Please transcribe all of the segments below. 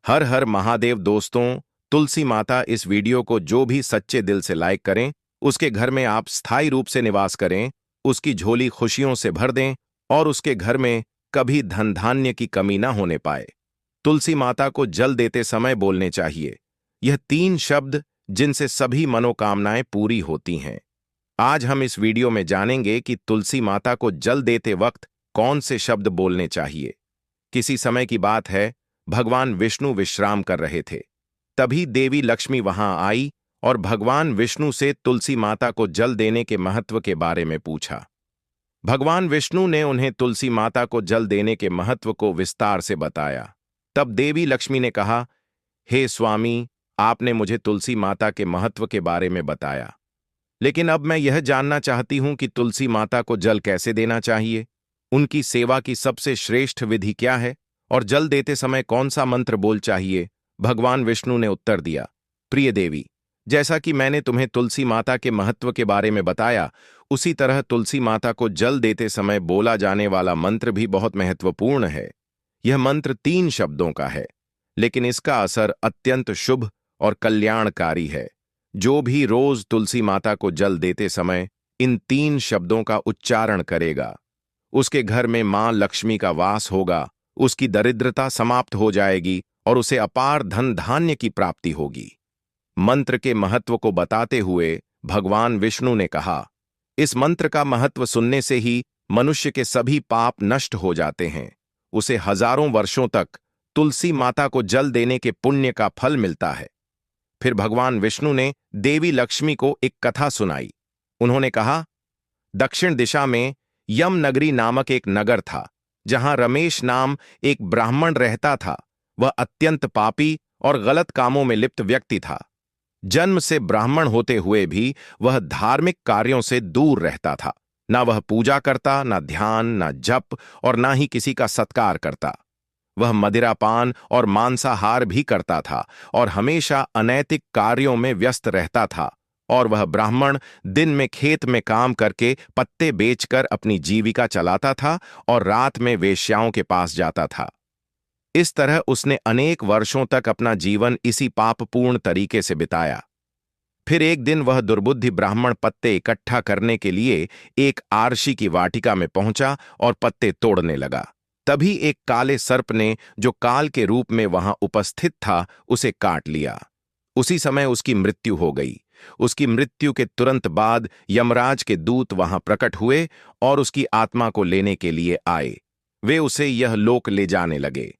हर हर महादेव दोस्तों, तुलसी माता इस वीडियो को जो भी सच्चे दिल से लाइक करें, उसके घर में आप स्थायी रूप से निवास करें, उसकी झोली खुशियों से भर दें और उसके घर में कभी धन धान्य की कमी ना होने पाए। तुलसी माता को जल देते समय बोलने चाहिए यह 3 शब्द जिनसे सभी मनोकामनाएं पूरी होती हैं। आज हम इस वीडियो में जानेंगे कि तुलसी माता को जल देते वक्त कौन से शब्द बोलने चाहिए। किसी समय की बात है, भगवान विष्णु विश्राम कर रहे थे। तभी देवी लक्ष्मी वहां आई और भगवान विष्णु से तुलसी माता को जल देने के महत्व के बारे में पूछा। भगवान विष्णु ने उन्हें तुलसी माता को जल देने के महत्व को विस्तार से बताया। तब देवी लक्ष्मी ने कहा, हे स्वामी, आपने मुझे तुलसी माता के महत्व के बारे में बताया, लेकिन अब मैं यह जानना चाहती हूं कि तुलसी माता को जल कैसे देना चाहिए। उनकी सेवा की सबसे श्रेष्ठ विधि क्या है और जल देते समय कौन सा मंत्र बोल चाहिए। भगवान विष्णु ने उत्तर दिया, प्रिय देवी, जैसा कि मैंने तुम्हें तुलसी माता के महत्व के बारे में बताया, उसी तरह तुलसी माता को जल देते समय बोला जाने वाला मंत्र भी बहुत महत्वपूर्ण है। यह मंत्र 3 शब्दों का है, लेकिन इसका असर अत्यंत शुभ और कल्याणकारी है। जो भी रोज तुलसी माता को जल देते समय इन 3 शब्दों का उच्चारण करेगा, उसके घर में मां लक्ष्मी का वास होगा, उसकी दरिद्रता समाप्त हो जाएगी और उसे अपार धन धान्य की प्राप्ति होगी। मंत्र के महत्व को बताते हुए भगवान विष्णु ने कहा, इस मंत्र का महत्व सुनने से ही मनुष्य के सभी पाप नष्ट हो जाते हैं। उसे हजारों वर्षों तक तुलसी माता को जल देने के पुण्य का फल मिलता है। फिर भगवान विष्णु ने देवी लक्ष्मी को एक कथा सुनाई। उन्होंने कहा, दक्षिण दिशा में यम नगरी नामक एक नगर था, जहां रमेश नाम एक ब्राह्मण रहता था। वह अत्यंत पापी और गलत कामों में लिप्त व्यक्ति था। जन्म से ब्राह्मण होते हुए भी वह धार्मिक कार्यों से दूर रहता था। ना वह पूजा करता, ना ध्यान, ना जप और ना ही किसी का सत्कार करता। वह मदिरापान और मांसाहार भी करता था और हमेशा अनैतिक कार्यों में व्यस्त रहता था। और वह ब्राह्मण दिन में खेत में काम करके पत्ते बेचकर अपनी जीविका चलाता था और रात में वेश्याओं के पास जाता था। इस तरह उसने अनेक वर्षों तक अपना जीवन इसी पापपूर्ण तरीके से बिताया। फिर एक दिन वह दुर्बुद्धि ब्राह्मण पत्ते इकट्ठा करने के लिए एक आरशी की वाटिका में पहुंचा और पत्ते तोड़ने लगा। तभी एक काले सर्प ने, जो काल के रूप में वहां उपस्थित था, उसे काट लिया। उसी समय उसकी मृत्यु हो गई। उसकी मृत्यु के तुरंत बाद यमराज के दूत वहां प्रकट हुए और उसकी आत्मा को लेने के लिए आए। वे उसे यह लोक ले जाने लगे।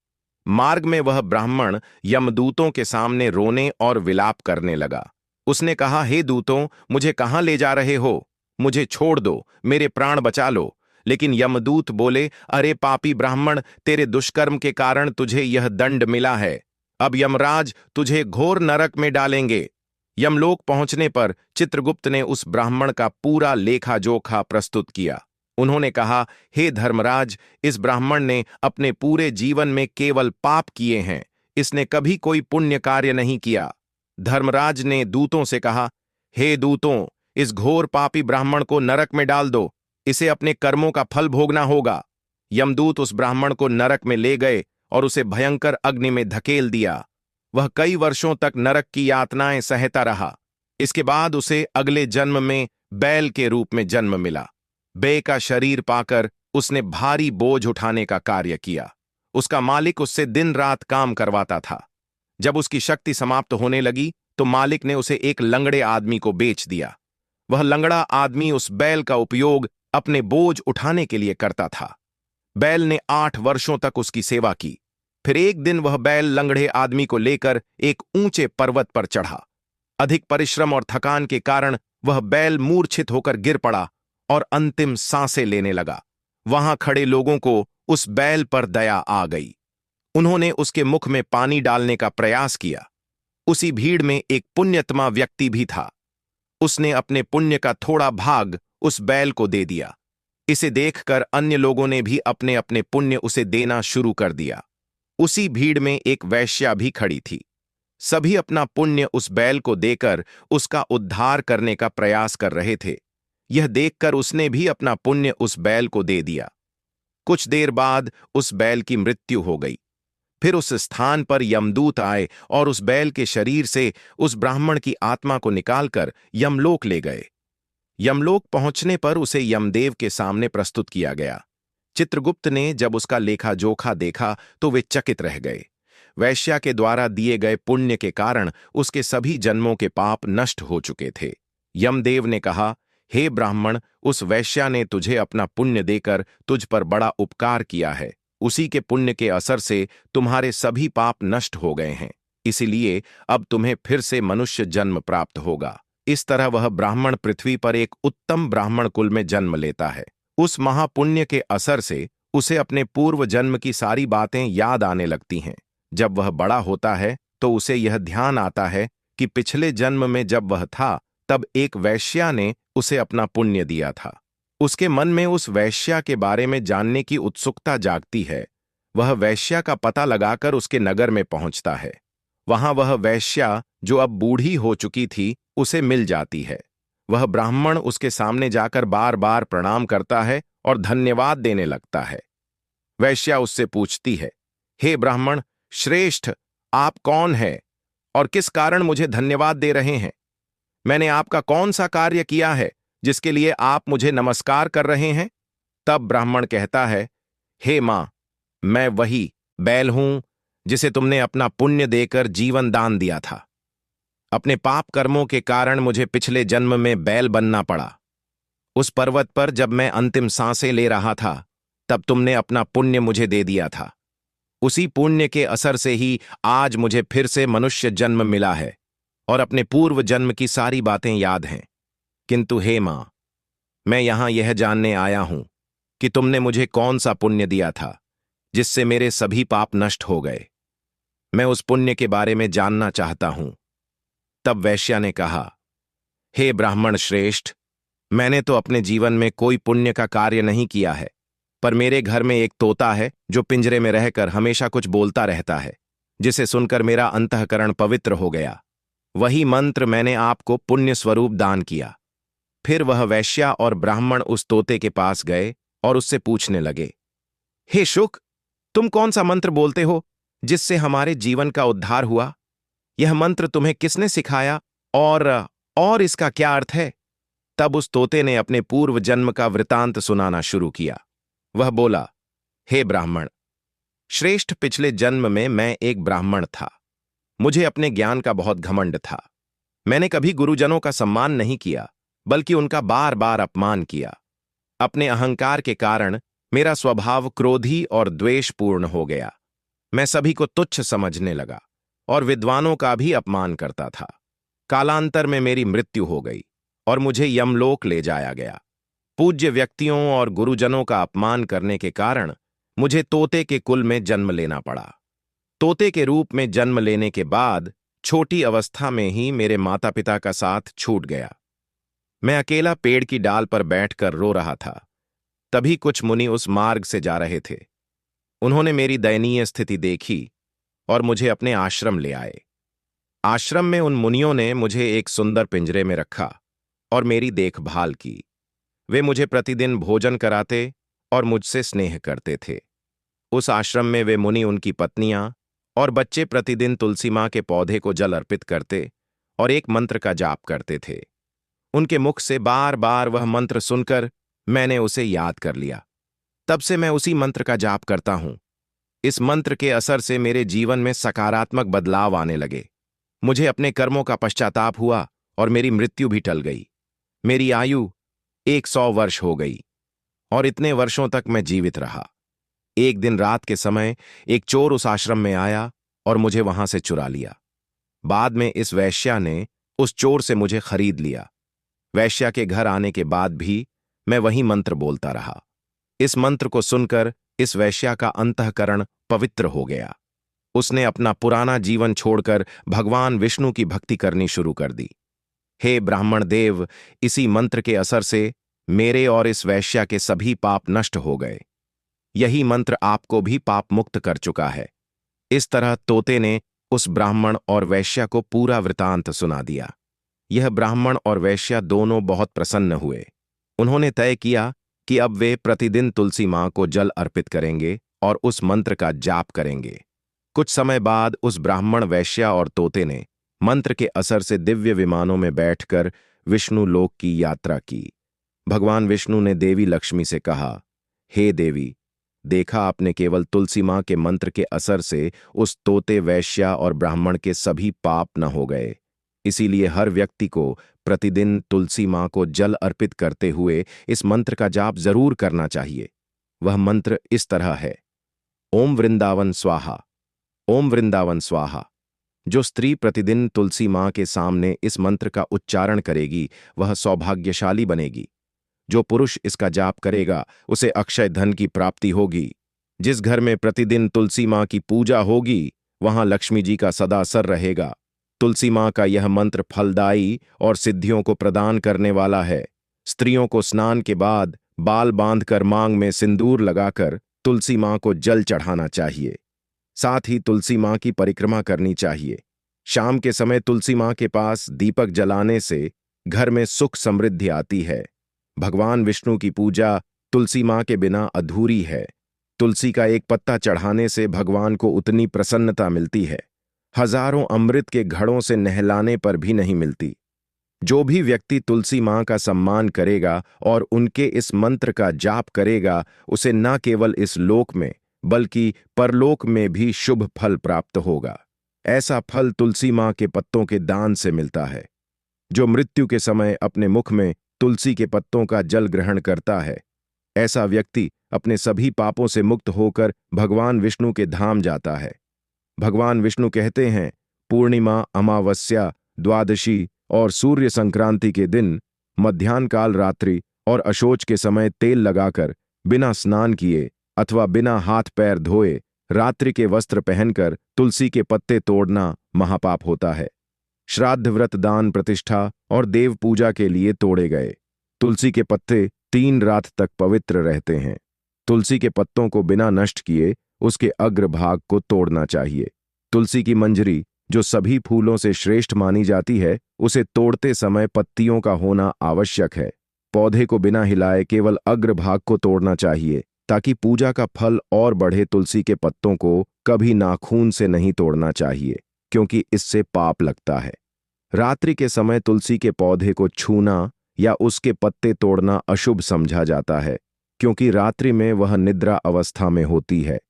मार्ग में वह ब्राह्मण यमदूतों के सामने रोने और विलाप करने लगा। उसने कहा, हे दूतों, मुझे कहां ले जा रहे हो? मुझे छोड़ दो, मेरे प्राण बचा लो। लेकिन यमदूत बोले, अरे पापी ब्राह्मण, तेरे दुष्कर्म के कारण तुझे यह दंड मिला है। अब यमराज तुझे घोर नरक में डालेंगे। यमलोक पहुंचने पर चित्रगुप्त ने उस ब्राह्मण का पूरा लेखा जोखा प्रस्तुत किया। उन्होंने कहा, हे धर्मराज, इस ब्राह्मण ने अपने पूरे जीवन में केवल पाप किए हैं। इसने कभी कोई पुण्य कार्य नहीं किया। धर्मराज ने दूतों से कहा, हे दूतों, इस घोर पापी ब्राह्मण को नरक में डाल दो। इसे अपने कर्मों का फल भोगना होगा। यमदूत उस ब्राह्मण को नरक में ले गए और उसे भयंकर अग्नि में धकेल दिया। वह कई वर्षों तक नरक की यातनाएं सहता रहा। इसके बाद उसे अगले जन्म में बैल के रूप में जन्म मिला। बै का शरीर पाकर उसने भारी बोझ उठाने का कार्य किया। उसका मालिक उससे दिन रात काम करवाता था। जब उसकी शक्ति समाप्त होने लगी तो मालिक ने उसे एक लंगड़े आदमी को बेच दिया। वह लंगड़ा आदमी उस बैल का उपयोग अपने बोझ उठाने के लिए करता था। बैल ने 8 वर्षों तक उसकी सेवा की। फिर एक दिन वह बैल लंगड़े आदमी को लेकर एक ऊंचे पर्वत पर चढ़ा। अधिक परिश्रम और थकान के कारण वह बैल मूर्छित होकर गिर पड़ा और अंतिम सांसें लेने लगा। वहां खड़े लोगों को उस बैल पर दया आ गई। उन्होंने उसके मुख में पानी डालने का प्रयास किया। उसी भीड़ में एक पुण्यतमा व्यक्ति भी था। उसने अपने पुण्य का थोड़ा भाग उस बैल को दे दिया। इसे देखकर अन्य लोगों ने भी अपने अपने पुण्य उसे देना शुरू कर दिया। उसी भीड़ में एक वैश्या भी खड़ी थी। सभी अपना पुण्य उस बैल को देकर उसका उद्धार करने का प्रयास कर रहे थे। यह देखकर उसने भी अपना पुण्य उस बैल को दे दिया। कुछ देर बाद उस बैल की मृत्यु हो गई। फिर उस स्थान पर यमदूत आए और उस बैल के शरीर से उस ब्राह्मण की आत्मा को निकालकर यमलोक ले गए। यमलोक पहुंचने पर उसे यमदेव के सामने प्रस्तुत किया गया। चित्रगुप्त ने जब उसका लेखा जोखा देखा तो वे चकित रह गए। वैश्या के द्वारा दिए गए पुण्य के कारण उसके सभी जन्मों के पाप नष्ट हो चुके थे। यमदेव ने कहा, हे ब्राह्मण, उस वैश्या ने तुझे अपना पुण्य देकर तुझ पर बड़ा उपकार किया है। उसी के पुण्य के असर से तुम्हारे सभी पाप नष्ट हो गए हैं, इसीलिए अब तुम्हें फिर से मनुष्य जन्म प्राप्त होगा। इस तरह वह ब्राह्मण पृथ्वी पर एक उत्तम ब्राह्मण कुल में जन्म लेता है। उस महापुण्य के असर से उसे अपने पूर्व जन्म की सारी बातें याद आने लगती हैं। जब वह बड़ा होता है तो उसे यह ध्यान आता है कि पिछले जन्म में जब वह था तब एक वैश्या ने उसे अपना पुण्य दिया था। उसके मन में उस वैश्या के बारे में जानने की उत्सुकता जागती है। वह वैश्या का पता लगाकर उसके नगर में पहुंचता है। वहां वह वैश्या, जो अब बूढ़ी हो चुकी थी, उसे मिल जाती है। वह ब्राह्मण उसके सामने जाकर बार बार प्रणाम करता है और धन्यवाद देने लगता है। वैश्या उससे पूछती है, हे ब्राह्मण श्रेष्ठ, आप कौन है और किस कारण मुझे धन्यवाद दे रहे हैं? मैंने आपका कौन सा कार्य किया है जिसके लिए आप मुझे नमस्कार कर रहे हैं? तब ब्राह्मण कहता है, हे मां, मैं वही बैल हूं जिसे तुमने अपना पुण्य देकर जीवन दान दिया था। अपने पाप कर्मों के कारण मुझे पिछले जन्म में बैल बनना पड़ा। उस पर्वत पर जब मैं अंतिम सांसें ले रहा था तब तुमने अपना पुण्य मुझे दे दिया था। उसी पुण्य के असर से ही आज मुझे फिर से मनुष्य जन्म मिला है और अपने पूर्व जन्म की सारी बातें याद हैं। किंतु हे मां, मैं यहां यह जानने आया हूं कि तुमने मुझे कौन सा पुण्य दिया था जिससे मेरे सभी पाप नष्ट हो गए। मैं उस पुण्य के बारे में जानना चाहता हूं। तब वैश्या ने कहा, हे ब्राह्मण श्रेष्ठ, मैंने तो अपने जीवन में कोई पुण्य का कार्य नहीं किया है, पर मेरे घर में एक तोता है जो पिंजरे में रहकर हमेशा कुछ बोलता रहता है, जिसे सुनकर मेरा अंतःकरण पवित्र हो गया। वही मंत्र मैंने आपको पुण्य स्वरूप दान किया। फिर वह वैश्या और ब्राह्मण उस तोते के पास गए और उससे पूछने लगे, हे शुक, तुम कौन सा मंत्र बोलते हो जिससे हमारे जीवन का उद्धार हुआ? यह मंत्र तुम्हें किसने सिखाया और इसका क्या अर्थ है? तब उस तोते ने अपने पूर्व जन्म का वृतांत सुनाना शुरू किया। वह बोला, हे ब्राह्मण श्रेष्ठ, पिछले जन्म में मैं एक ब्राह्मण था। मुझे अपने ज्ञान का बहुत घमंड था। मैंने कभी गुरुजनों का सम्मान नहीं किया, बल्कि उनका बार बार अपमान किया। अपने अहंकार के कारण मेरा स्वभाव क्रोधी और द्वेषपूर्ण हो गया। मैं सभी को तुच्छ समझने लगा और विद्वानों का भी अपमान करता था। कालांतर में मेरी मृत्यु हो गई और मुझे यमलोक ले जाया गया। पूज्य व्यक्तियों और गुरुजनों का अपमान करने के कारण मुझे तोते के कुल में जन्म लेना पड़ा। तोते के रूप में जन्म लेने के बाद छोटी अवस्था में ही मेरे माता पिता का साथ छूट गया। मैं अकेला पेड़ की डाल पर बैठकर रो रहा था। तभी कुछ मुनि उस मार्ग से जा रहे थे। उन्होंने मेरी दयनीय स्थिति देखी और मुझे अपने आश्रम ले आए। आश्रम में उन मुनियों ने मुझे एक सुंदर पिंजरे में रखा और मेरी देखभाल की। वे मुझे प्रतिदिन भोजन कराते और मुझसे स्नेह करते थे। उस आश्रम में वे मुनि, उनकी पत्नियां और बच्चे प्रतिदिन तुलसी मां के पौधे को जल अर्पित करते और एक मंत्र का जाप करते थे। उनके मुख से बार बार वह मंत्र सुनकर मैंने उसे याद कर लिया। तब से मैं उसी मंत्र का जाप करता हूं। इस मंत्र के असर से मेरे जीवन में सकारात्मक बदलाव आने लगे। मुझे अपने कर्मों का पश्चाताप हुआ और मेरी मृत्यु भी टल गई। मेरी आयु 100 वर्ष हो गई और इतने वर्षों तक मैं जीवित रहा। एक दिन रात के समय एक चोर उस आश्रम में आया और मुझे वहां से चुरा लिया। बाद में इस वैश्या ने उस चोर से मुझे खरीद लिया। वैश्या के घर आने के बाद भी मैं वही मंत्र बोलता रहा। इस मंत्र को सुनकर इस वैश्या का अंतःकरण पवित्र हो गया। उसने अपना पुराना जीवन छोड़कर भगवान विष्णु की भक्ति करनी शुरू कर दी। हे ब्राह्मण देव, इसी मंत्र के असर से मेरे और इस वैश्या के सभी पाप नष्ट हो गए। यही मंत्र आपको भी पाप मुक्त कर चुका है। इस तरह तोते ने उस ब्राह्मण और वैश्या को पूरा वृतांत सुना दिया। यह ब्राह्मण और वैश्या दोनों बहुत प्रसन्न हुए। उन्होंने तय किया कि अब वे प्रतिदिन तुलसी मां को जल अर्पित करेंगे और उस मंत्र का जाप करेंगे। कुछ समय बाद उस ब्राह्मण वैश्या और तोते ने मंत्र के असर से दिव्य विमानों में बैठकर विष्णु लोक की यात्रा की। भगवान विष्णु ने देवी लक्ष्मी से कहा, हे देवी, देखा आपने केवल तुलसी मां के मंत्र के असर से उस तोते वैश्या और ब्राह्मण के सभी पाप न हो गए। इसीलिए हर व्यक्ति को प्रतिदिन तुलसी मां को जल अर्पित करते हुए इस मंत्र का जाप जरूर करना चाहिए। वह मंत्र इस तरह है, ओम वृंदावन स्वाहा, ओम वृंदावन स्वाहा। जो स्त्री प्रतिदिन तुलसी मां के सामने इस मंत्र का उच्चारण करेगी वह सौभाग्यशाली बनेगी। जो पुरुष इसका जाप करेगा उसे अक्षय धन की प्राप्ति होगी। जिस घर में प्रतिदिन तुलसी मां की पूजा होगी वहां लक्ष्मी जी का सदा असर रहेगा। तुलसी मां का यह मंत्र फलदायी और सिद्धियों को प्रदान करने वाला है। स्त्रियों को स्नान के बाद बाल बांधकर मांग में सिंदूर लगाकर तुलसी मां को जल चढ़ाना चाहिए। साथ ही तुलसी मां की परिक्रमा करनी चाहिए। शाम के समय तुलसी मां के पास दीपक जलाने से घर में सुख समृद्धि आती है। भगवान विष्णु की पूजा तुलसी मां के बिना अधूरी है। तुलसी का एक पत्ता चढ़ाने से भगवान को उतनी प्रसन्नता मिलती है, हजारों अमृत के घड़ों से नहलाने पर भी नहीं मिलती। जो भी व्यक्ति तुलसी मां का सम्मान करेगा और उनके इस मंत्र का जाप करेगा उसे न केवल इस लोक में बल्कि परलोक में भी शुभ फल प्राप्त होगा। ऐसा फल तुलसी मां के पत्तों के दान से मिलता है। जो मृत्यु के समय अपने मुख में तुलसी के पत्तों का जल ग्रहण करता है, ऐसा व्यक्ति अपने सभी पापों से मुक्त होकर भगवान विष्णु के धाम जाता है। भगवान विष्णु कहते हैं, पूर्णिमा, अमावस्या, द्वादशी और सूर्य संक्रांति के दिन मध्याह्न काल रात्रि और अशोच के समय तेल लगाकर बिना स्नान किए अथवा बिना हाथ पैर धोए रात्रि के वस्त्र पहनकर तुलसी के पत्ते तोड़ना महापाप होता है। श्राद्ध, व्रत, दान, प्रतिष्ठा और देव पूजा के लिए तोड़े गए तुलसी के पत्ते 3 रात तक पवित्र रहते हैं। तुलसी के पत्तों को बिना नष्ट किए उसके अग्रभाग को तोड़ना चाहिए। तुलसी की मंजरी, जो सभी फूलों से श्रेष्ठ मानी जाती है, उसे तोड़ते समय पत्तियों का होना आवश्यक है। पौधे को बिना हिलाए केवल अग्रभाग को तोड़ना चाहिए ताकि पूजा का फल और बढ़े। तुलसी के पत्तों को कभी नाखून से नहीं तोड़ना चाहिए क्योंकि इससे पाप लगता है। रात्रि के समय तुलसी के पौधे को छूना या उसके पत्ते तोड़ना अशुभ समझा जाता है क्योंकि रात्रि में वह निद्रा अवस्था में होती है।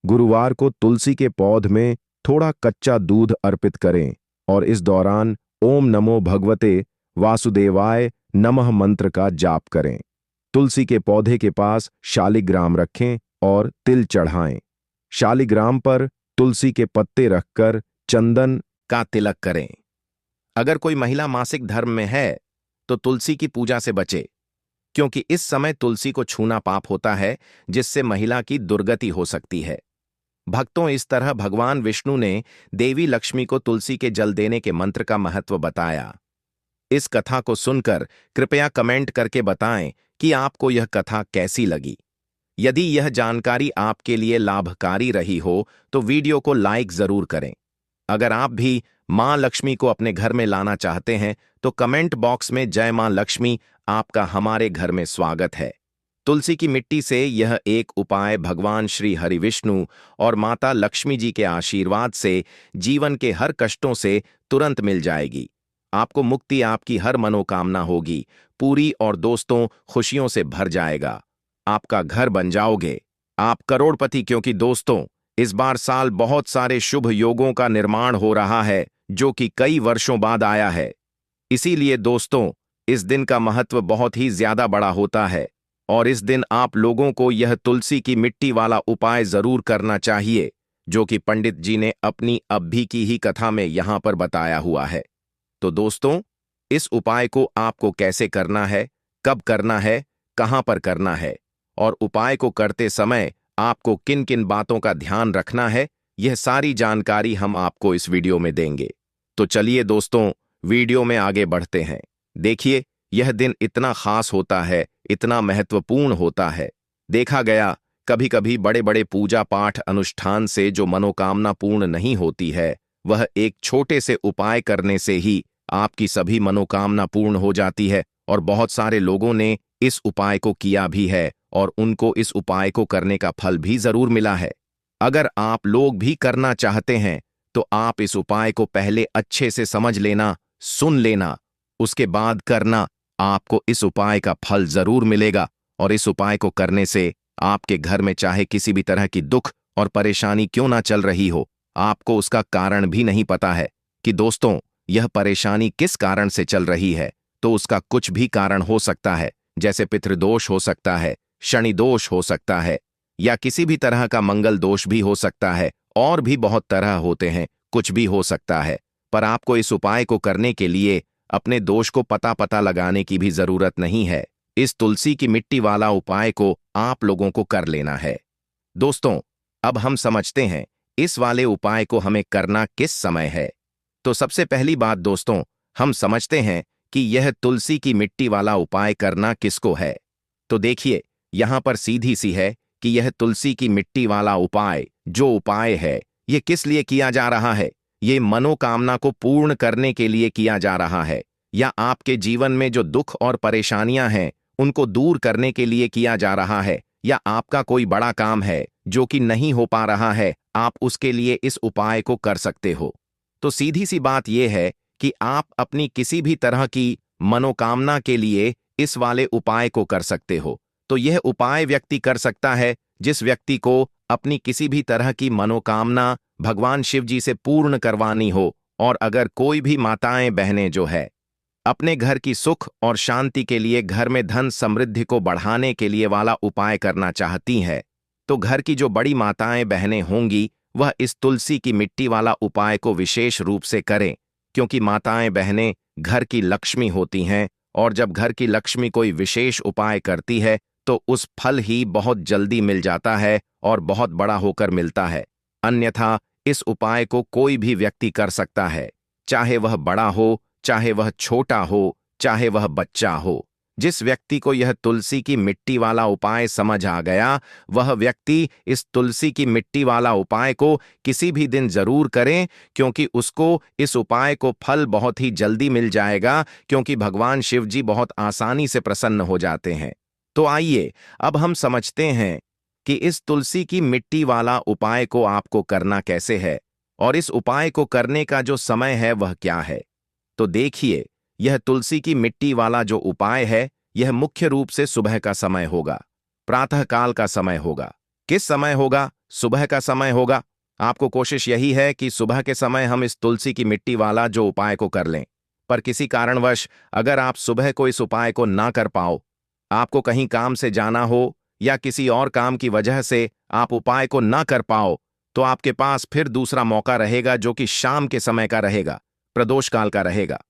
गुरुवार को तुलसी के पौध में थोड़ा कच्चा दूध अर्पित करें और इस दौरान ओम नमो भगवते वासुदेवाय नमः मंत्र का जाप करें। तुलसी के पौधे के पास शालिग्राम रखें और तिल चढ़ाएं। शालिग्राम पर तुलसी के पत्ते रखकर चंदन का तिलक करें। अगर कोई महिला मासिक धर्म में है तो तुलसी की पूजा से बचे क्योंकि इस समय तुलसी को छूना पाप होता है जिससे महिला की दुर्गति हो सकती है। भक्तों, इस तरह भगवान विष्णु ने देवी लक्ष्मी को तुलसी के जल देने के मंत्र का महत्व बताया। इस कथा को सुनकर कृपया कमेंट करके बताएं कि आपको यह कथा कैसी लगी। यदि यह जानकारी आपके लिए लाभकारी रही हो तो वीडियो को लाइक जरूर करें। अगर आप भी मां लक्ष्मी को अपने घर में लाना चाहते हैं तो कमेंट बॉक्स में जय मां लक्ष्मी, आपका हमारे घर में स्वागत है। तुलसी की मिट्टी से यह एक उपाय भगवान श्री हरि विष्णु और माता लक्ष्मी जी के आशीर्वाद से जीवन के हर कष्टों से तुरंत मिल जाएगी। आपको मुक्ति, आपकी हर मनोकामना होगी पूरी और दोस्तों खुशियों से भर जाएगा। आपका घर बन जाओगे आप करोड़पति, क्योंकि दोस्तों इस बार साल बहुत सारे शुभ योगों का निर्माण हो रहा है जो कि कई वर्षों बाद आया है। इसीलिए दोस्तों इस दिन का महत्व बहुत ही ज्यादा बड़ा होता है और इस दिन आप लोगों को यह तुलसी की मिट्टी वाला उपाय जरूर करना चाहिए जो कि पंडित जी ने अपनी अभी की ही कथा में यहां पर बताया हुआ है। तो दोस्तों इस उपाय को आपको कैसे करना है, कब करना है, कहां पर करना है और उपाय को करते समय आपको किन किन बातों का ध्यान रखना है, यह सारी जानकारी हम आपको इस वीडियो में देंगे। तो चलिए दोस्तों वीडियो में आगे बढ़ते हैं। देखिए यह दिन इतना खास होता है, इतना महत्वपूर्ण होता है। देखा गया कभी कभी बड़े बड़े पूजा पाठ अनुष्ठान से जो मनोकामना पूर्ण नहीं होती है वह एक छोटे से उपाय करने से ही आपकी सभी मनोकामना पूर्ण हो जाती है। और बहुत सारे लोगों ने इस उपाय को किया भी है और उनको इस उपाय को करने का फल भी जरूर मिला है। अगर आप लोग भी करना चाहते हैं तो आप इस उपाय को पहले अच्छे से समझ लेना, सुन लेना, उसके बाद करना। आपको इस उपाय का फल जरूर मिलेगा और इस उपाय को करने से आपके घर में चाहे किसी भी तरह की दुख और परेशानी क्यों ना चल रही हो, आपको उसका कारण भी नहीं पता है कि दोस्तों यह परेशानी किस कारण से चल रही है, तो उसका कुछ भी कारण हो सकता है। जैसे पितृदोष हो सकता है, शनि दोष हो सकता है, या किसी भी तरह का मंगल दोष भी हो सकता है, और भी बहुत तरह होते हैं, कुछ भी हो सकता है। पर आपको इस उपाय को करने के लिए अपने दोष को पता लगाने की भी जरूरत नहीं है। इस तुलसी की मिट्टी वाला उपाय को आप लोगों को कर लेना है। दोस्तों, अब हम समझते हैं इस वाले उपाय को हमें करना किस समय है। तो सबसे पहली बात दोस्तों, हम समझते हैं कि यह तुलसी की मिट्टी वाला उपाय करना किसको है। तो देखिए, यहां पर सीधी सी है कि यह तुलसी की मिट्टी वाला उपाय जो उपाय है, यह किस लिए किया जा रहा है। ये मनोकामना को पूर्ण करने के लिए किया जा रहा है, या आपके जीवन में जो दुख और परेशानियां हैं उनको दूर करने के लिए किया जा रहा है, या आपका कोई बड़ा काम है जो कि नहीं हो पा रहा है, आप उसके लिए इस उपाय को कर सकते हो। तो सीधी सी बात यह है कि आप अपनी किसी भी तरह की मनोकामना के लिए इस वाले उपाय को कर सकते हो। तो यह उपाय व्यक्ति कर सकता है जिस व्यक्ति को अपनी किसी भी तरह की मनोकामना भगवान शिव जी से पूर्ण करवानी हो, और अगर कोई भी माताएं बहनें जो है अपने घर की सुख और शांति के लिए, घर में धन समृद्धि को बढ़ाने के लिए वाला उपाय करना चाहती हैं, तो घर की जो बड़ी माताएं बहनें होंगी वह इस तुलसी की मिट्टी वाला उपाय को विशेष रूप से करें, क्योंकि माताएं बहनें घर की लक्ष्मी होती हैं, और जब घर की लक्ष्मी कोई विशेष उपाय करती है तो उस फल ही बहुत जल्दी मिल जाता है और बहुत बड़ा होकर मिलता है। अन्यथा इस उपाय को कोई भी व्यक्ति कर सकता है, चाहे वह बड़ा हो, चाहे वह छोटा हो, चाहे वह बच्चा हो। जिस व्यक्ति को यह तुलसी की मिट्टी वाला उपाय समझ आ गया, वह व्यक्ति इस तुलसी की मिट्टी वाला उपाय को किसी भी दिन जरूर करें, क्योंकि उसको इस उपाय को फल बहुत ही जल्दी मिल जाएगा, क्योंकि भगवान शिव जी बहुत आसानी से प्रसन्न हो जाते हैं। तो आइए अब हम समझते हैं कि इस तुलसी की मिट्टी वाला उपाय को आपको करना कैसे है, और इस उपाय को करने का जो समय है वह क्या है। तो देखिए, यह तुलसी की मिट्टी वाला जो उपाय है, यह मुख्य रूप से सुबह का समय होगा, प्रातःकाल का समय होगा। किस समय होगा? सुबह का समय होगा। आपको कोशिश यही है कि सुबह के समय हम इस तुलसी की मिट्टी वाला जो उपाय को कर लें। पर किसी कारणवश अगर आप सुबह को इस उपाय को ना कर पाओ, आपको कहीं काम से जाना हो या किसी और काम की वजह से आप उपाय को ना कर पाओ, तो आपके पास फिर दूसरा मौका रहेगा जो कि शाम के समय का रहेगा, प्रदोष काल का रहेगा।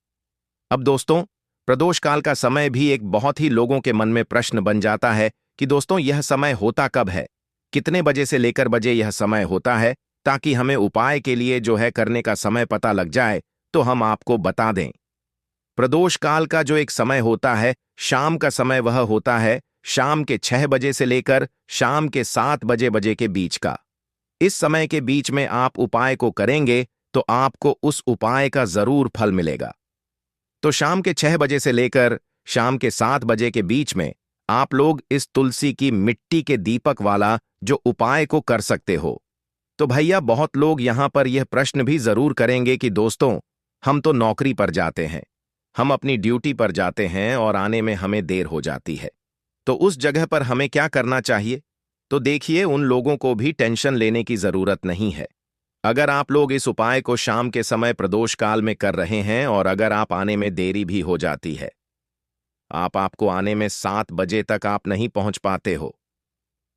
अब दोस्तों, प्रदोष काल का समय भी एक बहुत ही लोगों के मन में प्रश्न बन जाता है कि दोस्तों यह समय होता कब है, कितने बजे से लेकर बजे यह समय होता है, ताकि हमें उपाय के लिए जो है करने का समय पता लग जाए। तो हम आपको बता दें, प्रदोष काल का जो एक समय होता है, शाम का समय, वह होता है शाम के 6 बजे से लेकर शाम के 7 बजे के बीच का। इस समय के बीच में आप उपाय को करेंगे तो आपको उस उपाय का जरूर फल मिलेगा। तो शाम के 6 बजे से लेकर शाम के 7 बजे के बीच में आप लोग इस तुलसी की मिट्टी के दीपक वाला जो उपाय को कर सकते हो। तो भैया, बहुत लोग यहां पर यह प्रश्न भी जरूर करेंगे कि दोस्तों, हम तो नौकरी पर जाते हैं, हम अपनी ड्यूटी पर जाते हैं और आने में हमें देर हो जाती है, तो उस जगह पर हमें क्या करना चाहिए। तो देखिए, उन लोगों को भी टेंशन लेने की जरूरत नहीं है। अगर आप लोग इस उपाय को शाम के समय प्रदोष काल में कर रहे हैं और अगर आप आने में देरी भी हो जाती है, आपको आने में 7 बजे तक आप नहीं पहुंच पाते हो,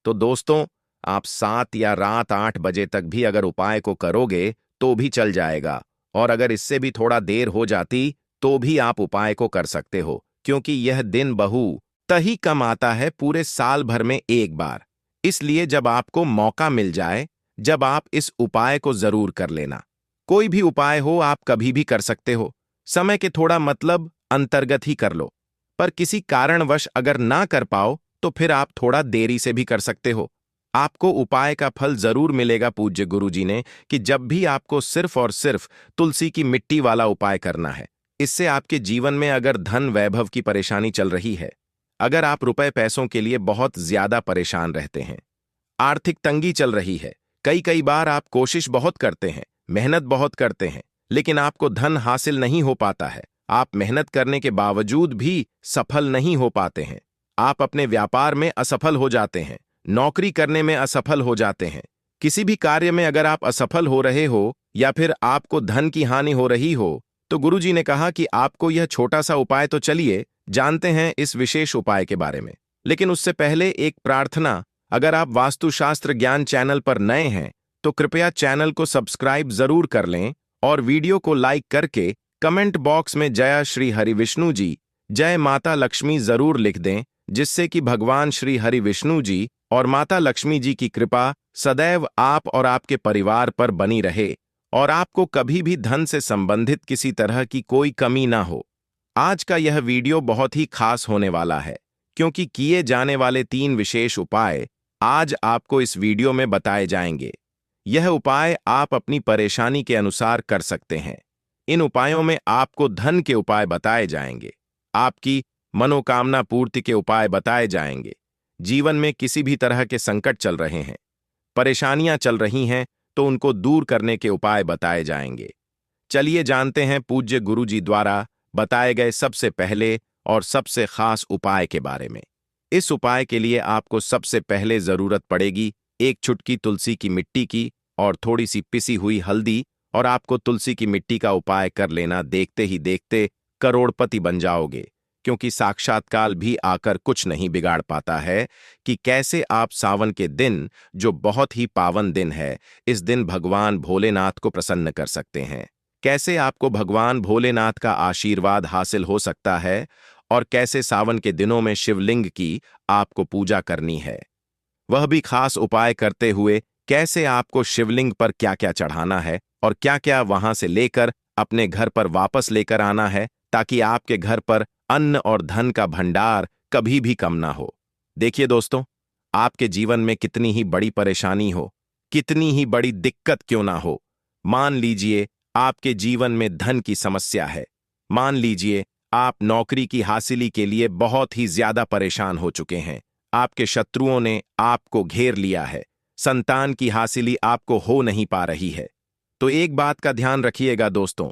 तो दोस्तों आप 7 या रात 8 बजे तक भी अगर उपाय को करोगे तो भी चल जाएगा, और अगर इससे भी थोड़ा देर हो जाती तो भी आप उपाय को कर सकते हो, क्योंकि यह दिन बहुत ही कम आता है पूरे साल भर में एक बार। इसलिए जब आपको मौका मिल जाए, जब आप इस उपाय को जरूर कर लेना। कोई भी उपाय हो आप कभी भी कर सकते हो, समय के थोड़ा मतलब अंतर्गत ही कर लो। पर किसी कारणवश अगर ना कर पाओ तो फिर आप थोड़ा देरी से भी कर सकते हो। आपको उपाय का फल जरूर मिलेगा पूज्य गुरुजी ने, कि जब भी आपको सिर्फ और सिर्फ तुलसी की मिट्टी वाला उपाय करना है। इससे आपके जीवन में अगर धन वैभव की परेशानी चल रही है, अगर आप रुपए पैसों के लिए बहुत ज्यादा परेशान रहते हैं, आर्थिक तंगी चल रही है, कई कई बार आप कोशिश बहुत करते हैं, मेहनत बहुत करते हैं, लेकिन आपको धन हासिल नहीं हो पाता है। आप मेहनत करने के बावजूद भी सफल नहीं हो पाते हैं। आप अपने व्यापार में असफल हो जाते हैं, नौकरी करने में असफल हो जाते हैं। किसी भी कार्य में अगर आप असफल हो रहे हो या फिर आपको धन की हानि हो रही हो, तो गुरुजी ने कहा कि आपको यह छोटा सा उपाय तो चलिए जानते हैं इस विशेष उपाय के बारे में। लेकिन उससे पहले एक प्रार्थना, अगर आप वास्तुशास्त्र ज्ञान चैनल पर नए हैं तो कृपया चैनल को सब्सक्राइब जरूर कर लें और वीडियो को लाइक करके कमेंट बॉक्स में जय श्री हरि विष्णु जी, जय माता लक्ष्मी जरूर लिख दें, जिससे कि भगवान श्री हरि विष्णु जी और माता लक्ष्मी जी की कृपा सदैव आप और आपके परिवार पर बनी रहे और आपको कभी भी धन से संबंधित किसी तरह की कोई कमी ना हो। आज का यह वीडियो बहुत ही खास होने वाला है, क्योंकि किए जाने वाले 3 विशेष उपाय आज आपको इस वीडियो में बताए जाएंगे। यह उपाय आप अपनी परेशानी के अनुसार कर सकते हैं। इन उपायों में आपको धन के उपाय बताए जाएंगे, आपकी मनोकामना पूर्ति के उपाय बताए जाएंगे। जीवन में किसी भी तरह के संकट चल रहे हैं, परेशानियां चल रही हैं, तो उनको दूर करने के उपाय बताए जाएंगे। चलिए जानते हैं पूज्य गुरु जी द्वारा बताए गए सबसे पहले और सबसे खास उपाय के बारे में। इस उपाय के लिए आपको सबसे पहले जरूरत पड़ेगी 1 चुटकी तुलसी की मिट्टी की और थोड़ी सी पिसी हुई हल्दी, और आपको तुलसी की मिट्टी का उपाय कर लेना, देखते ही देखते करोड़पति बन जाओगे, क्योंकि साक्षात्कार भी आकर कुछ नहीं बिगाड़ पाता है कि कैसे आप सावन के दिन, जो बहुत ही पावन दिन है, इस दिन भगवान भोलेनाथ को प्रसन्न कर सकते हैं। कैसे आपको भगवान भोलेनाथ का आशीर्वाद हासिल हो सकता है और कैसे सावन के दिनों में शिवलिंग की आपको पूजा करनी है, वह भी खास उपाय करते हुए कैसे आपको शिवलिंग पर क्या क्या चढ़ाना है और क्या क्या वहां से लेकर अपने घर पर वापस लेकर आना है, ताकि आपके घर पर अन्न और धन का भंडार कभी भी कम ना हो। देखिए दोस्तों, आपके जीवन में कितनी ही बड़ी परेशानी हो, कितनी ही बड़ी दिक्कत क्यों ना हो, मान लीजिए आपके जीवन में धन की समस्या है, मान लीजिए आप नौकरी की हासिली के लिए बहुत ही ज्यादा परेशान हो चुके हैं, आपके शत्रुओं ने आपको घेर लिया है, संतान की हासिली आपको हो नहीं पा रही है, तो एक बात का ध्यान रखिएगा दोस्तों,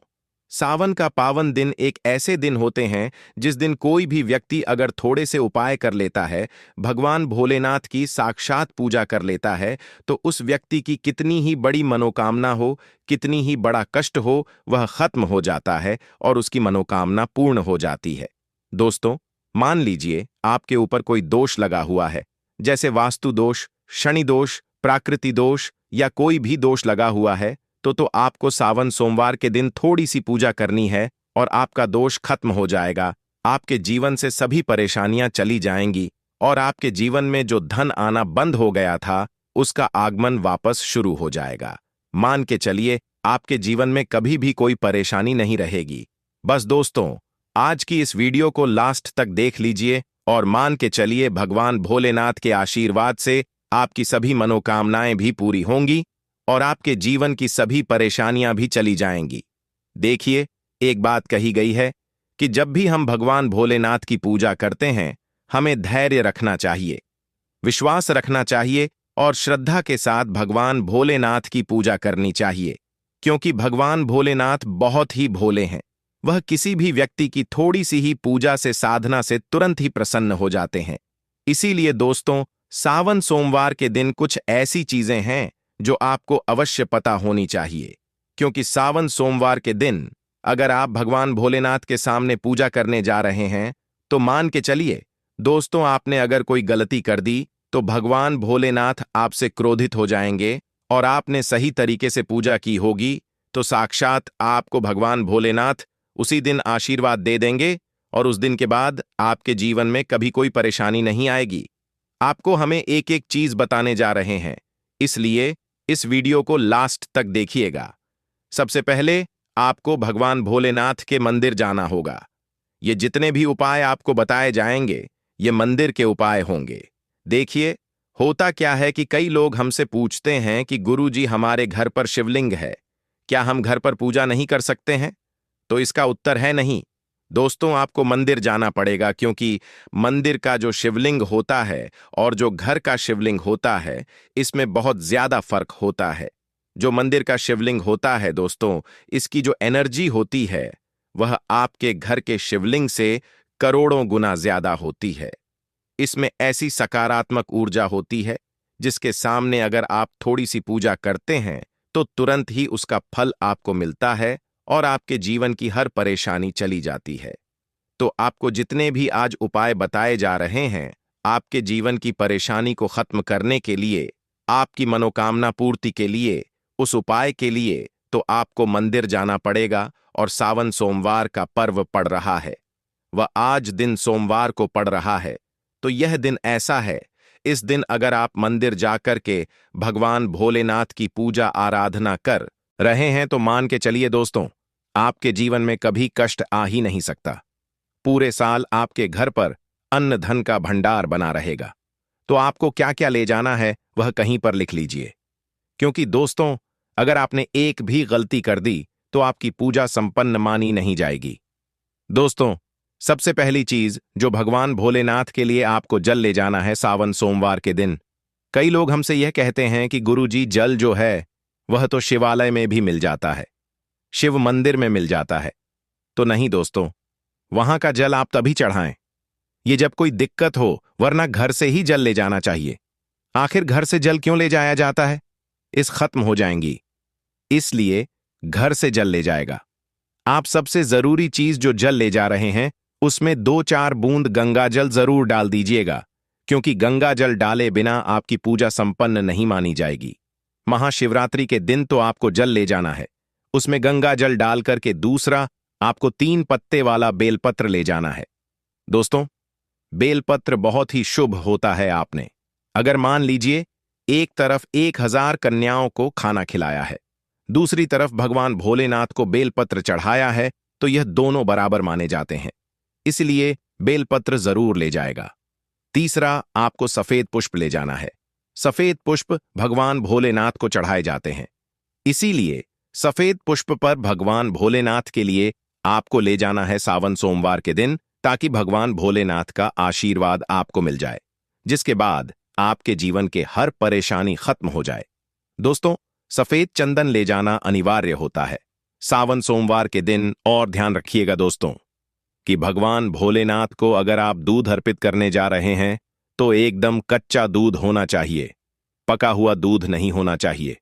सावन का पावन दिन एक ऐसे दिन होते हैं जिस दिन कोई भी व्यक्ति अगर थोड़े से उपाय कर लेता है, भगवान भोलेनाथ की साक्षात पूजा कर लेता है, तो उस व्यक्ति की कितनी ही बड़ी मनोकामना हो, कितनी ही बड़ा कष्ट हो, वह खत्म हो जाता है और उसकी मनोकामना पूर्ण हो जाती है। दोस्तों, मान लीजिए आपके ऊपर कोई दोष लगा हुआ है, जैसे वास्तु दोष, शनि दोष, प्राकृति दोष या कोई भी दोष लगा हुआ है, तो आपको सावन सोमवार के दिन थोड़ी सी पूजा करनी है और आपका दोष खत्म हो जाएगा, आपके जीवन से सभी परेशानियां चली जाएंगी और आपके जीवन में जो धन आना बंद हो गया था, उसका आगमन वापस शुरू हो जाएगा। मान के चलिए आपके जीवन में कभी भी कोई परेशानी नहीं रहेगी। बस दोस्तों, आज की इस वीडियो को लास्ट तक देख लीजिए और मान के चलिए भगवान भोलेनाथ के आशीर्वाद से आपकी सभी मनोकामनाएं भी पूरी होंगी और आपके जीवन की सभी परेशानियां भी चली जाएंगी। देखिए, एक बात कही गई है कि जब भी हम भगवान भोलेनाथ की पूजा करते हैं, हमें धैर्य रखना चाहिए, विश्वास रखना चाहिए और श्रद्धा के साथ भगवान भोलेनाथ की पूजा करनी चाहिए, क्योंकि भगवान भोलेनाथ बहुत ही भोले हैं। वह किसी भी व्यक्ति की थोड़ी सी ही पूजा से, साधना से तुरंत ही प्रसन्न हो जाते हैं। इसीलिए दोस्तों, सावन सोमवार के दिन कुछ ऐसी चीजें हैं जो आपको अवश्य पता होनी चाहिए, क्योंकि सावन सोमवार के दिन अगर आप भगवान भोलेनाथ के सामने पूजा करने जा रहे हैं, तो मान के चलिए दोस्तों, आपने अगर कोई गलती कर दी तो भगवान भोलेनाथ आपसे क्रोधित हो जाएंगे, और आपने सही तरीके से पूजा की होगी तो साक्षात आपको भगवान भोलेनाथ उसी दिन आशीर्वाद दे देंगे और उस दिन के बाद आपके जीवन में कभी कोई परेशानी नहीं आएगी। आपको हमें एक एक चीज बताने जा रहे हैं, इसलिए इस वीडियो को लास्ट तक देखिएगा। सबसे पहले आपको भगवान भोलेनाथ के मंदिर जाना होगा। ये जितने भी उपाय आपको बताए जाएंगे, ये मंदिर के उपाय होंगे। देखिए, होता क्या है कि कई लोग हमसे पूछते हैं कि गुरुजी, हमारे घर पर शिवलिंग है, क्या हम घर पर पूजा नहीं कर सकते हैं? तो इसका उत्तर है नहीं। दोस्तों, आपको मंदिर जाना पड़ेगा क्योंकि मंदिर का जो शिवलिंग होता है और जो घर का शिवलिंग होता है, इसमें बहुत ज्यादा फर्क होता है। जो मंदिर का शिवलिंग होता है दोस्तों, इसकी जो एनर्जी होती है वह आपके घर के शिवलिंग से करोड़ों गुना ज्यादा होती है। इसमें ऐसी सकारात्मक ऊर्जा होती है जिसके सामने अगर आप थोड़ी सी पूजा करते हैं तो तुरंत ही उसका फल आपको मिलता है और आपके जीवन की हर परेशानी चली जाती है। तो आपको जितने भी आज उपाय बताए जा रहे हैं, आपके जीवन की परेशानी को खत्म करने के लिए, आपकी मनोकामना पूर्ति के लिए, उस उपाय के लिए तो आपको मंदिर जाना पड़ेगा। और सावन सोमवार का पर्व पड़ रहा है, वह आज दिन सोमवार को पड़ रहा है। तो यह दिन ऐसा है, इस दिन अगर आप मंदिर जाकर के भगवान भोलेनाथ की पूजा आराधना कर रहे हैं तो मान के चलिए दोस्तों, आपके जीवन में कभी कष्ट आ ही नहीं सकता। पूरे साल आपके घर पर अन्न धन का भंडार बना रहेगा। तो आपको क्या क्या ले जाना है वह कहीं पर लिख लीजिए, क्योंकि दोस्तों, अगर आपने एक भी गलती कर दी तो आपकी पूजा संपन्न मानी नहीं जाएगी। दोस्तों, सबसे पहली चीज जो भगवान भोलेनाथ के लिए आपको जल ले जाना है सावन सोमवार के दिन। कई लोग हमसे यह कहते हैं कि गुरुजी, जल जो है वह तो शिवालय में भी मिल जाता है, शिव मंदिर में मिल जाता है। तो नहीं दोस्तों, वहां का जल आप तभी चढ़ाएं ये जब कोई दिक्कत हो, वरना घर से ही जल ले जाना चाहिए। आखिर घर से जल क्यों ले जाया जाता है? इस खत्म हो जाएंगी, इसलिए घर से जल ले जाएगा। आप सबसे जरूरी चीज जो जल ले जा रहे हैं उसमें 2-4 बूंद गंगा जल जरूर डाल दीजिएगा, क्योंकि गंगा जल डाले बिना आपकी पूजा संपन्न नहीं मानी जाएगी। महाशिवरात्रि के दिन तो आपको जल ले जाना है, उसमें गंगा जल डाल करके दूसरा आपको 3 पत्ते वाला बेलपत्र ले जाना है। दोस्तों, बेलपत्र बहुत ही शुभ होता है। आपने अगर मान लीजिए एक तरफ 1000 कन्याओं को खाना खिलाया है, दूसरी तरफ भगवान भोलेनाथ को बेलपत्र चढ़ाया है, तो यह दोनों बराबर माने जाते हैं, इसलिए बेलपत्र जरूर ले जाएगा। तीसरा, आपको सफेद पुष्प ले जाना है। सफेद पुष्प भगवान भोलेनाथ को चढ़ाए जाते हैं, इसीलिए सफेद पुष्प पर भगवान भोलेनाथ के लिए आपको ले जाना है सावन सोमवार के दिन, ताकि भगवान भोलेनाथ का आशीर्वाद आपको मिल जाए, जिसके बाद आपके जीवन के हर परेशानी खत्म हो जाए। दोस्तों, सफेद चंदन ले जाना अनिवार्य होता है सावन सोमवार के दिन। और ध्यान रखिएगा दोस्तों कि भगवान भोलेनाथ को अगर आप दूध अर्पित करने जा रहे हैं तो एकदम कच्चा दूध होना चाहिए, पका हुआ दूध नहीं होना चाहिए,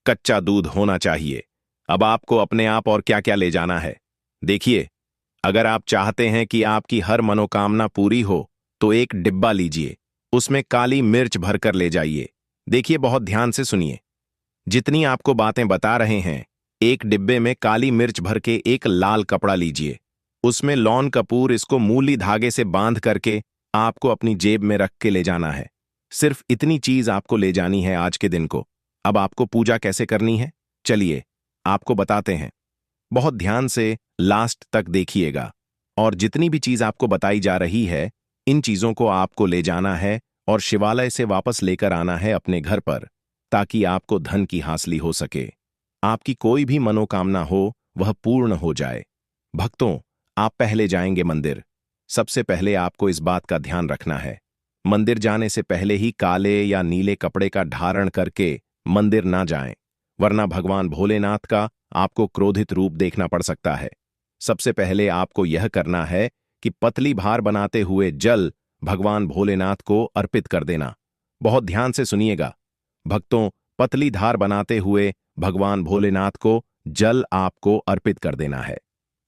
कच्चा दूध होना चाहिए। अब आपको अपने आप और क्या क्या ले जाना है देखिए। अगर आप चाहते हैं कि आपकी हर मनोकामना पूरी हो तो एक डिब्बा लीजिए, उसमें काली मिर्च भरकर ले जाइए। देखिए, बहुत ध्यान से सुनिए, जितनी आपको बातें बता रहे हैं, एक डिब्बे में काली मिर्च भर के एक लाल कपड़ा लीजिए, उसमें लौन कपूर इसको मूली धागे से बांध करके आपको अपनी जेब में रख के ले जाना है। सिर्फ इतनी चीज आपको ले जानी है आज के दिन को। अब आपको पूजा कैसे करनी है, चलिए आपको बताते हैं। बहुत ध्यान से लास्ट तक देखिएगा, और जितनी भी चीज आपको बताई जा रही है, इन चीजों को आपको ले जाना है और शिवालय से वापस लेकर आना है अपने घर पर, ताकि आपको धन की हासिल हो सके, आपकी कोई भी मनोकामना हो वह पूर्ण हो जाए। भक्तों, आप पहले जाएंगे मंदिर। सबसे पहले आपको इस बात का ध्यान रखना है, मंदिर जाने से पहले ही काले या नीले कपड़े का धारण करके मंदिर ना जाएं, वरना भगवान भोलेनाथ का आपको क्रोधित रूप देखना पड़ सकता है। सबसे पहले आपको यह करना है कि पतली भार बनाते हुए जल भगवान भोलेनाथ को अर्पित कर देना। बहुत ध्यान से सुनिएगा भक्तों, पतली धार बनाते हुए भगवान भोलेनाथ को जल आपको अर्पित कर देना है।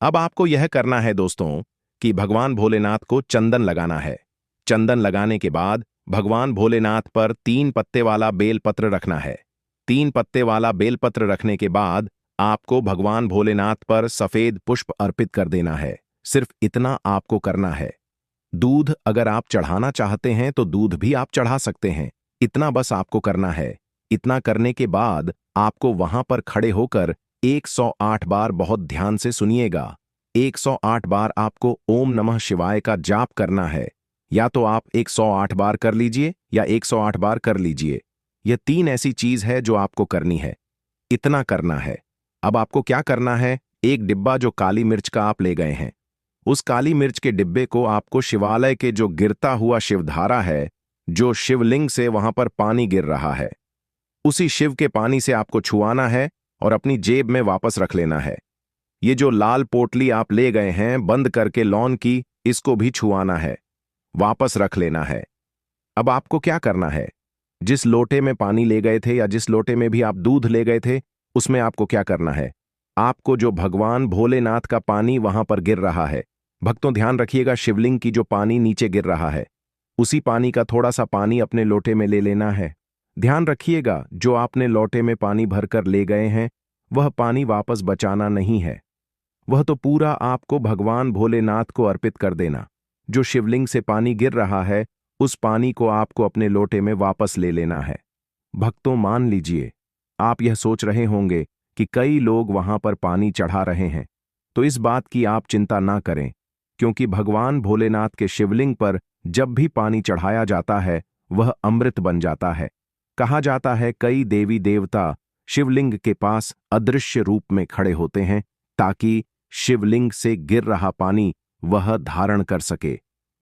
अब आपको यह करना है दोस्तों कि भगवान भोलेनाथ को चंदन लगाना है। चंदन लगाने के बाद भगवान भोलेनाथ पर 3 पत्ते वाला बेलपत्र रखना है। 3 पत्ते वाला बेलपत्र रखने के बाद आपको भगवान भोलेनाथ पर सफेद पुष्प अर्पित कर देना है। सिर्फ इतना आपको करना है। दूध अगर आप चढ़ाना चाहते हैं तो दूध भी आप चढ़ा सकते हैं, इतना बस आपको करना है। इतना करने के बाद आपको वहां पर खड़े होकर 108 बार, बहुत ध्यान से सुनिएगा, 108 बार आपको ओम नमः शिवाय का जाप करना है। या तो आप 108 बार कर लीजिए या 108 बार कर लीजिए। यह 3 ऐसी चीज है जो आपको करनी है, इतना करना है। अब आपको क्या करना है, एक डिब्बा जो काली मिर्च का आप ले गए हैं, उस काली मिर्च के डिब्बे को आपको शिवालय के जो गिरता हुआ शिवधारा है, जो शिवलिंग से वहां पर पानी गिर रहा है, उसी शिव के पानी से आपको छुआना है और अपनी जेब में वापस रख लेना है। ये जो लाल पोटली आप ले गए हैं बंद करके लॉन की, इसको भी छुआना है, वापस रख लेना है। अब आपको क्या करना है? जिस लोटे में पानी ले गए थे या जिस लोटे में भी आप दूध ले गए थे, उसमें आपको क्या करना है? आपको जो भगवान भोलेनाथ का पानी वहां पर गिर रहा है, भक्तों ध्यान रखिएगा, शिवलिंग की जो पानी नीचे गिर रहा है, उसी पानी का थोड़ा सा पानी अपने लोटे में ले लेना है। ध्यान रखिएगा, जो आपने लोटे में पानी भरकर ले गए हैं वह पानी वापस बचाना नहीं है, वह तो पूरा आपको भगवान भोलेनाथ को अर्पित कर देना। जो शिवलिंग से पानी गिर रहा है उस पानी को आपको अपने लोटे में वापस ले लेना है। भक्तों मान लीजिए, आप यह सोच रहे होंगे कि कई लोग वहां पर पानी चढ़ा रहे हैं, तो इस बात की आप चिंता ना करें, क्योंकि भगवान भोलेनाथ के शिवलिंग पर जब भी पानी चढ़ाया जाता है वह अमृत बन जाता है। कहा जाता है कई देवी देवता शिवलिंग के पास अदृश्य रूप में खड़े होते हैं ताकि शिवलिंग से गिर रहा पानी वह धारण कर सके।